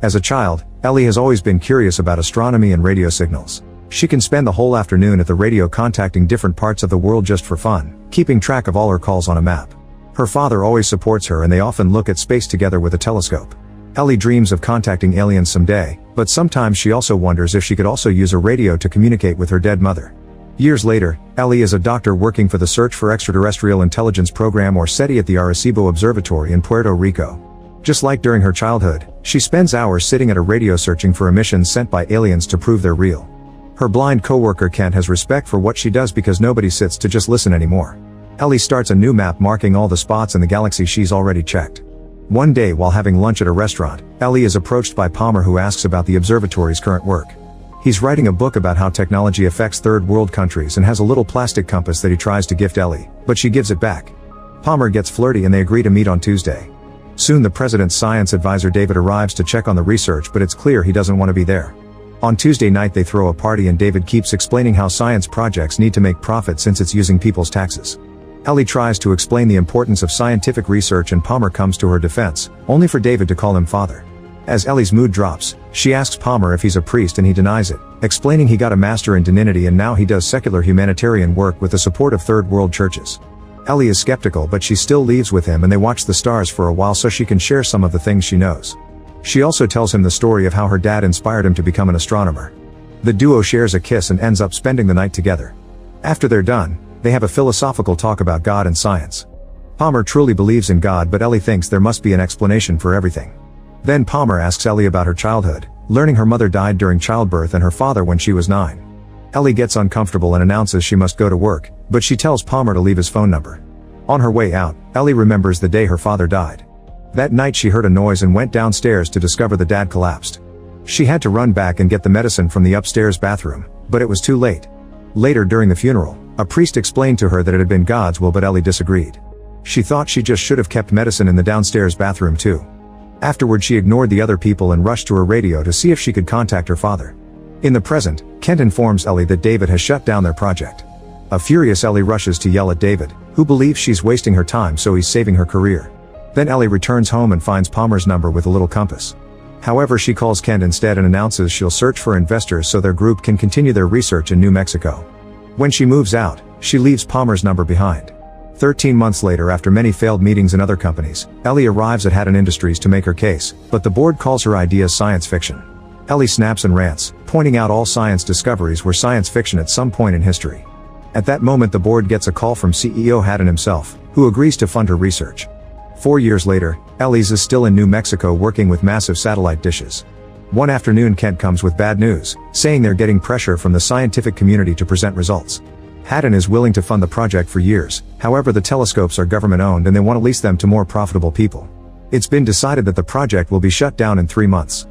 As a child, Ellie has always been curious about astronomy and radio signals. She can spend the whole afternoon at the radio contacting different parts of the world just for fun, keeping track of all her calls on a map. Her father always supports her and they often look at space together with a telescope. Ellie dreams of contacting aliens someday, but sometimes she also wonders if she could also use a radio to communicate with her dead mother. Years later, Ellie is a doctor working for the Search for Extraterrestrial Intelligence program or SETI at the Arecibo Observatory in Puerto Rico. Just like during her childhood, she spends hours sitting at a radio searching for emissions sent by aliens to prove they're real. Her blind coworker Kent has respect for what she does because nobody sits to just listen anymore. Ellie starts a new map marking all the spots in the galaxy she's already checked. One day while having lunch at a restaurant, Ellie is approached by Palmer who asks about the observatory's current work. He's writing a book about how technology affects third world countries and has a little plastic compass that he tries to gift Ellie, but she gives it back. Palmer gets flirty and they agree to meet on Tuesday. Soon the president's science advisor David arrives to check on the research, but it's clear he doesn't want to be there. On Tuesday night they throw a party and David keeps explaining how science projects need to make profit since it's using people's taxes. Ellie tries to explain the importance of scientific research and Palmer comes to her defense, only for David to call him father. As Ellie's mood drops, she asks Palmer if he's a priest and he denies it, explaining he got a master in divinity and now he does secular humanitarian work with the support of third world churches. Ellie is skeptical but she still leaves with him and they watch the stars for a while so she can share some of the things she knows. She also tells him the story of how her dad inspired him to become an astronomer. The duo shares a kiss and ends up spending the night together. After they're done, they have a philosophical talk about God and science. Palmer truly believes in God but Ellie thinks there must be an explanation for everything. Then Palmer asks Ellie about her childhood, learning her mother died during childbirth and her father when she was 9. Ellie gets uncomfortable and announces she must go to work, but she tells Palmer to leave his phone number. On her way out, Ellie remembers the day her father died. That night she heard a noise and went downstairs to discover the dad collapsed. She had to run back and get the medicine from the upstairs bathroom, but it was too late. Later during the funeral, a priest explained to her that it had been God's will but Ellie disagreed. She thought she just should have kept medicine in the downstairs bathroom too. Afterward she ignored the other people and rushed to her radio to see if she could contact her father. In the present, Kent informs Ellie that David has shut down their project. A furious Ellie rushes to yell at David, who believes she's wasting her time so he's saving her career. Then Ellie returns home and finds Palmer's number with a little compass. However, she calls Kent instead and announces she'll search for investors so their group can continue their research in New Mexico. When she moves out, she leaves Palmer's number behind. 13 months later, after many failed meetings in other companies, Ellie arrives at Hatton Industries to make her case, but the board calls her ideas science fiction. Ellie snaps and rants, pointing out all science discoveries were science fiction at some point in history. At that moment the board gets a call from CEO Hatton himself, who agrees to fund her research. 4 years later, Ellie's is still in New Mexico working with massive satellite dishes. One afternoon Kent comes with bad news, saying they're getting pressure from the scientific community to present results. Hatton is willing to fund the project for years, however the telescopes are government-owned and they want to lease them to more profitable people. It's been decided that the project will be shut down in 3 months.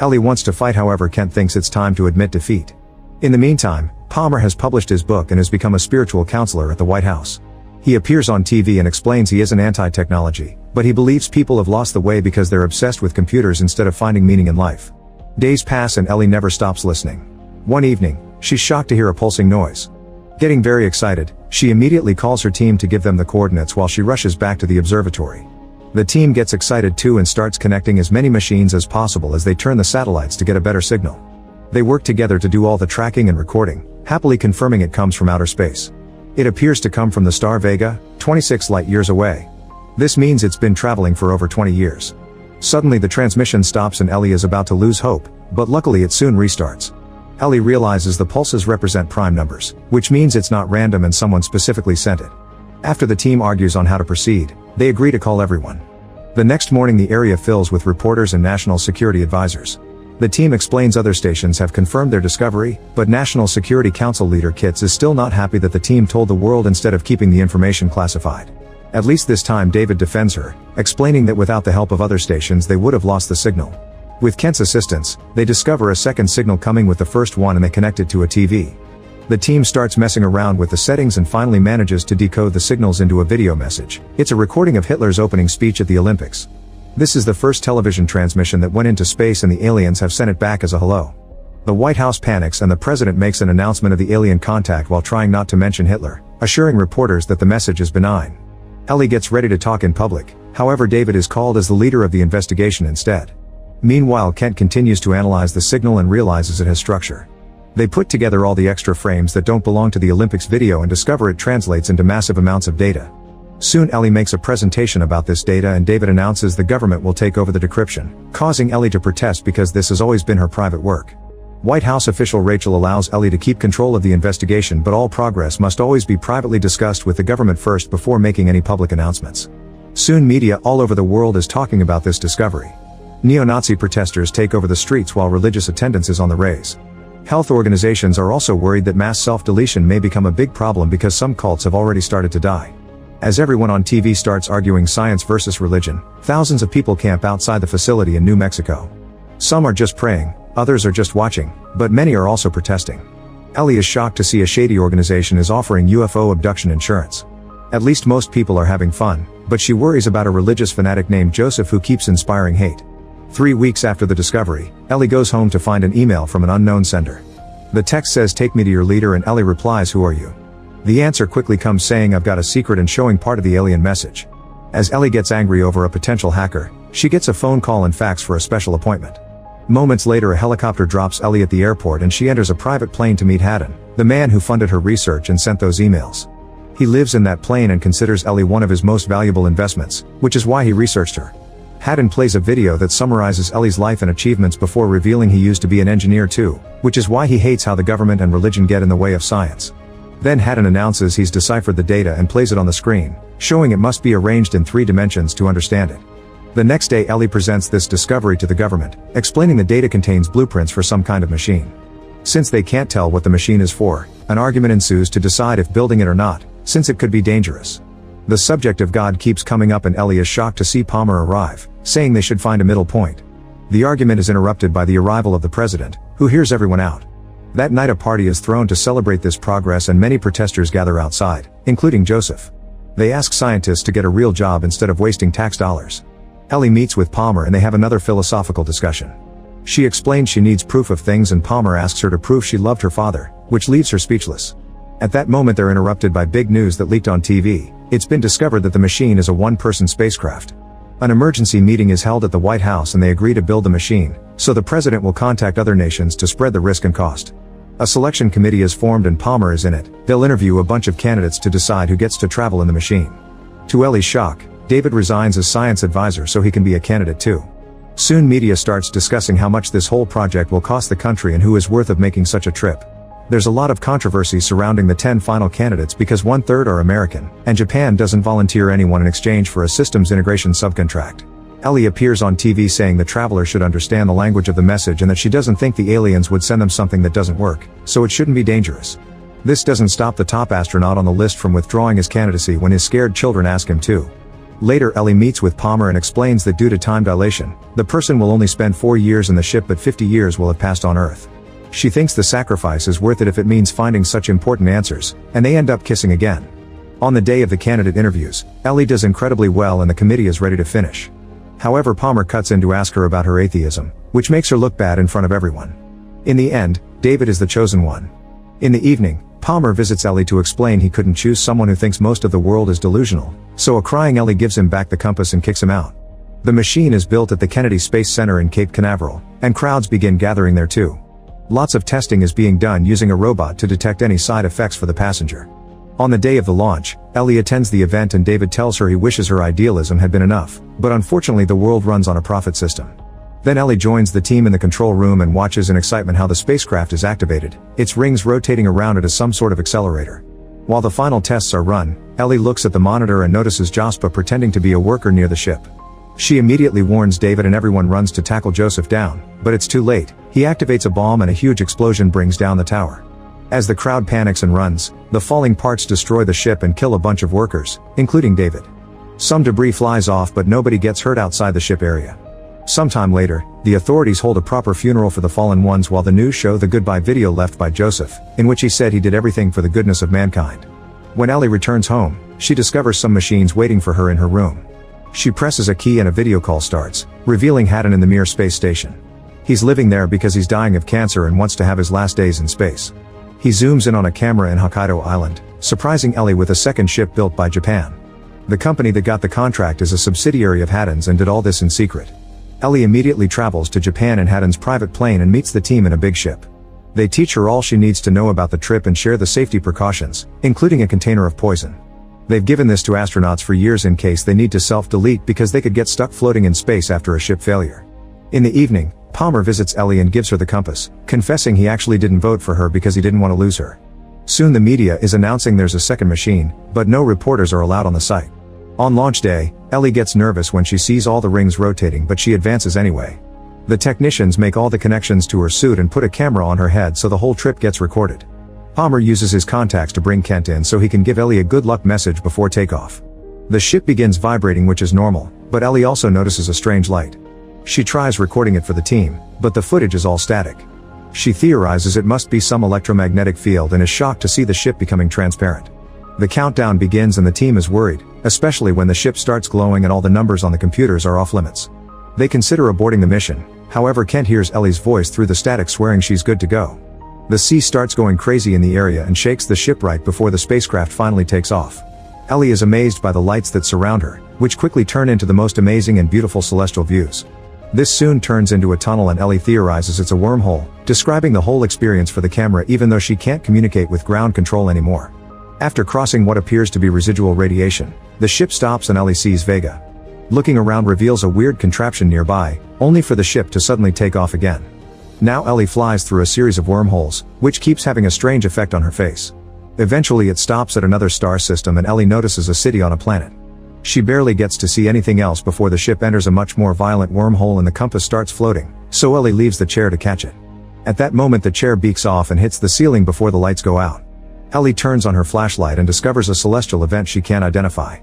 Ellie wants to fight, however Kent thinks it's time to admit defeat. In the meantime, Palmer has published his book and has become a spiritual counselor at the White House. He appears on TV and explains he isn't anti-technology, but he believes people have lost the way because they're obsessed with computers instead of finding meaning in life. Days pass and Ellie never stops listening. One evening, she's shocked to hear a pulsing noise. Getting very excited, she immediately calls her team to give them the coordinates while she rushes back to the observatory. The team gets excited too and starts connecting as many machines as possible as they turn the satellites to get a better signal. They work together to do all the tracking and recording, happily confirming it comes from outer space. It appears to come from the star Vega, 26 light-years away. This means it's been traveling for over 20 years. Suddenly the transmission stops and Ellie is about to lose hope, but luckily it soon restarts. Ellie realizes the pulses represent prime numbers, which means it's not random and someone specifically sent it. After the team argues on how to proceed, they agree to call everyone. The next morning the area fills with reporters and national security advisors. The team explains other stations have confirmed their discovery, but National Security Council leader Kitts is still not happy that the team told the world instead of keeping the information classified. At least this time David defends her, explaining that without the help of other stations they would have lost the signal. With Kent's assistance, they discover a second signal coming with the first one and they connect it to a TV. The team starts messing around with the settings and finally manages to decode the signals into a video message. It's a recording of Hitler's opening speech at the Olympics. This is the first television transmission that went into space and the aliens have sent it back as a hello. The White House panics and the president makes an announcement of the alien contact while trying not to mention Hitler, assuring reporters that the message is benign. Ellie gets ready to talk in public, however David is called as the leader of the investigation instead. Meanwhile, Kent continues to analyze the signal and realizes it has structure. They put together all the extra frames that don't belong to the Olympics video and discover it translates into massive amounts of data. Soon Ellie makes a presentation about this data and David announces the government will take over the decryption, causing Ellie to protest because this has always been her private work. White House official Rachel allows Ellie to keep control of the investigation, but all progress must always be privately discussed with the government first before making any public announcements. Soon media all over the world is talking about this discovery. Neo-Nazi protesters take over the streets while religious attendance is on the rise. Health organizations are also worried that mass self-deletion may become a big problem because some cults have already started to die. As everyone on TV starts arguing science versus religion, thousands of people camp outside the facility in New Mexico. Some are just praying, others are just watching, but many are also protesting. Ellie is shocked to see a shady organization is offering UFO abduction insurance. At least most people are having fun, but she worries about a religious fanatic named Joseph who keeps inspiring hate. 3 weeks after the discovery, Ellie goes home to find an email from an unknown sender. The text says, "Take me to your leader," and Ellie replies, "Who are you?" The answer quickly comes saying, "I've got a secret," and showing part of the alien message. As Ellie gets angry over a potential hacker, she gets a phone call and fax for a special appointment. Moments later, a helicopter drops Ellie at the airport and she enters a private plane to meet Haddon, the man who funded her research and sent those emails. He lives in that plane and considers Ellie one of his most valuable investments, which is why he researched her. Haddon plays a video that summarizes Ellie's life and achievements before revealing he used to be an engineer too, which is why he hates how the government and religion get in the way of science. Then Haddon announces he's deciphered the data and plays it on the screen, showing it must be arranged in 3 dimensions to understand it. The next day Ellie presents this discovery to the government, explaining the data contains blueprints for some kind of machine. Since they can't tell what the machine is for, an argument ensues to decide if building it or not, since it could be dangerous. The subject of God keeps coming up and Ellie is shocked to see Palmer arrive, saying they should find a middle point. The argument is interrupted by the arrival of the president, who hears everyone out. That night a party is thrown to celebrate this progress and many protesters gather outside, including Joseph. They ask scientists to get a real job instead of wasting tax dollars. Ellie meets with Palmer and they have another philosophical discussion. She explains she needs proof of things and Palmer asks her to prove she loved her father, which leaves her speechless. At that moment they're interrupted by big news that leaked on TV. It's been discovered that the machine is a one-person spacecraft. An emergency meeting is held at the White House and they agree to build the machine, so the president will contact other nations to spread the risk and cost. A selection committee is formed and Palmer is in it. They'll interview a bunch of candidates to decide who gets to travel in the machine. To Ellie's shock, David resigns as science advisor so he can be a candidate too. Soon media starts discussing how much this whole project will cost the country and who is worth of making such a trip. There's a lot of controversy surrounding the 10 final candidates because 1/3 are American, and Japan doesn't volunteer anyone in exchange for a systems integration subcontract. Ellie appears on TV saying the traveler should understand the language of the message and that she doesn't think the aliens would send them something that doesn't work, so it shouldn't be dangerous. This doesn't stop the top astronaut on the list from withdrawing his candidacy when his scared children ask him to. Later Ellie meets with Palmer and explains that due to time dilation, the person will only spend 4 years in the ship but 50 years will have passed on Earth. She thinks the sacrifice is worth it if it means finding such important answers, and they end up kissing again. On the day of the candidate interviews, Ellie does incredibly well and the committee is ready to finish. However, Palmer cuts in to ask her about her atheism, which makes her look bad in front of everyone. In the end, David is the chosen one. In the evening, Palmer visits Ellie to explain he couldn't choose someone who thinks most of the world is delusional, so a crying Ellie gives him back the compass and kicks him out. The machine is built at the Kennedy Space Center in Cape Canaveral, and crowds begin gathering there too. Lots of testing is being done using a robot to detect any side effects for the passenger. On the day of the launch, Ellie attends the event and David tells her he wishes her idealism had been enough, but unfortunately the world runs on a profit system. Then Ellie joins the team in the control room and watches in excitement how the spacecraft is activated, its rings rotating around it as some sort of accelerator. While the final tests are run, Ellie looks at the monitor and notices Jospa pretending to be a worker near the ship. She immediately warns David and everyone runs to tackle Joseph down, but it's too late. He activates a bomb and a huge explosion brings down the tower. As the crowd panics and runs, the falling parts destroy the ship and kill a bunch of workers, including David. Some debris flies off but nobody gets hurt outside the ship area. Sometime later, the authorities hold a proper funeral for the fallen ones while the news show the goodbye video left by Joseph, in which he said he did everything for the goodness of mankind. When Ellie returns home, she discovers some machines waiting for her in her room. She presses a key and a video call starts, revealing Haddon in the Mir space station. He's living there because he's dying of cancer and wants to have his last days in space. He zooms in on a camera in Hokkaido Island, surprising Ellie with a second ship built by Japan. The company that got the contract is a subsidiary of Haddon's and did all this in secret. Ellie immediately travels to Japan in Haddon's private plane and meets the team in a big ship. They teach her all she needs to know about the trip and share the safety precautions, including a container of poison. They've given this to astronauts for years in case they need to self-delete because they could get stuck floating in space after a ship failure. In the evening, Palmer visits Ellie and gives her the compass, confessing he actually didn't vote for her because he didn't want to lose her. Soon the media is announcing there's a second machine, but no reporters are allowed on the site. On launch day, Ellie gets nervous when she sees all the rings rotating, but she advances anyway. The technicians make all the connections to her suit and put a camera on her head so the whole trip gets recorded. Palmer uses his contacts to bring Kent in so he can give Ellie a good luck message before takeoff. The ship begins vibrating, which is normal, but Ellie also notices a strange light. She tries recording it for the team, but the footage is all static. She theorizes it must be some electromagnetic field and is shocked to see the ship becoming transparent. The countdown begins and the team is worried, especially when the ship starts glowing and all the numbers on the computers are off limits. They consider aborting the mission, however Kent hears Ellie's voice through the static swearing she's good to go. The sea starts going crazy in the area and shakes the ship right before the spacecraft finally takes off. Ellie is amazed by the lights that surround her, which quickly turn into the most amazing and beautiful celestial views. This soon turns into a tunnel and Ellie theorizes it's a wormhole, describing the whole experience for the camera even though she can't communicate with ground control anymore. After crossing what appears to be residual radiation, the ship stops and Ellie sees Vega. Looking around reveals a weird contraption nearby, only for the ship to suddenly take off again. Now Ellie flies through a series of wormholes, which keeps having a strange effect on her face. Eventually it stops at another star system and Ellie notices a city on a planet. She barely gets to see anything else before the ship enters a much more violent wormhole and the compass starts floating, so Ellie leaves the chair to catch it. At that moment the chair beaks off and hits the ceiling before the lights go out. Ellie turns on her flashlight and discovers a celestial event she can't identify.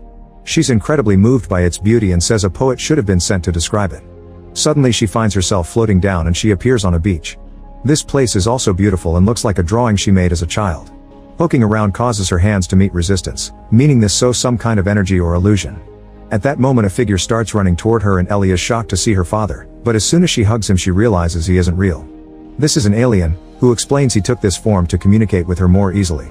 She's incredibly moved by its beauty and says a poet should have been sent to describe it. Suddenly she finds herself floating down and she appears on a beach. This place is also beautiful and looks like a drawing she made as a child. Poking around causes her hands to meet resistance, meaning this so some kind of energy or illusion. At that moment a figure starts running toward her and Ellie is shocked to see her father, but as soon as she hugs him she realizes he isn't real. This is an alien, who explains he took this form to communicate with her more easily.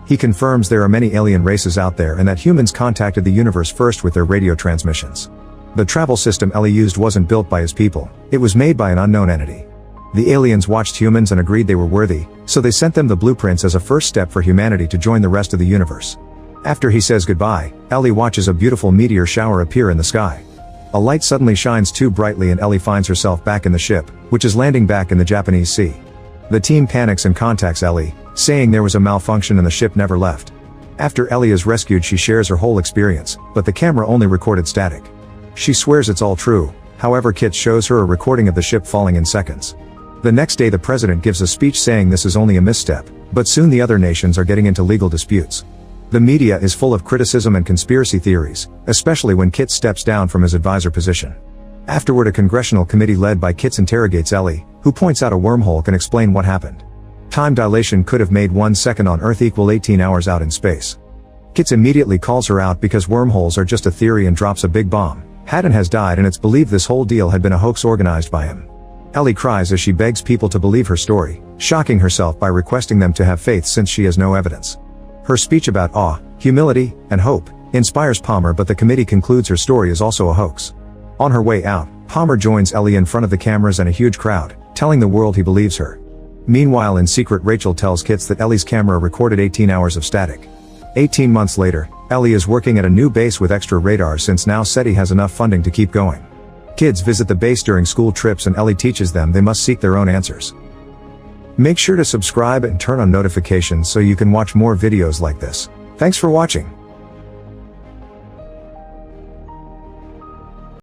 He confirms there are many alien races out there and that humans contacted the universe first with their radio transmissions. The travel system Ellie used wasn't built by his people, it was made by an unknown entity. The aliens watched humans and agreed they were worthy, so they sent them the blueprints as a first step for humanity to join the rest of the universe. After he says goodbye, Ellie watches a beautiful meteor shower appear in the sky. A light suddenly shines too brightly and Ellie finds herself back in the ship, which is landing back in the Japanese sea. The team panics and contacts Ellie, saying there was a malfunction and the ship never left. After Ellie is rescued she shares her whole experience, but the camera only recorded static. She swears it's all true, however Kit shows her a recording of the ship falling in seconds. The next day the president gives a speech saying this is only a misstep, but soon the other nations are getting into legal disputes. The media is full of criticism and conspiracy theories, especially when Kit steps down from his advisor position. Afterward a congressional committee led by Kit interrogates Ellie, who points out a wormhole can explain what happened. Time dilation could have made 1 second on Earth equal 18 hours out in space. Kit immediately calls her out because wormholes are just a theory and drops a big bomb. Haddon has died and it's believed this whole deal had been a hoax organized by him. Ellie cries as she begs people to believe her story, shocking herself by requesting them to have faith since she has no evidence. Her speech about awe, humility, and hope inspires Palmer, but the committee concludes her story is also a hoax. On her way out, Palmer joins Ellie in front of the cameras and a huge crowd, telling the world he believes her. Meanwhile in secret Rachel tells Kits that Ellie's camera recorded 18 hours of static. 18 months later, Ellie is working at a new base with extra radar since now SETI has enough funding to keep going. Kids visit the base during school trips and Ellie teaches them they must seek their own answers. Make sure to subscribe and turn on notifications so you can watch more videos like this. Thanks for watching.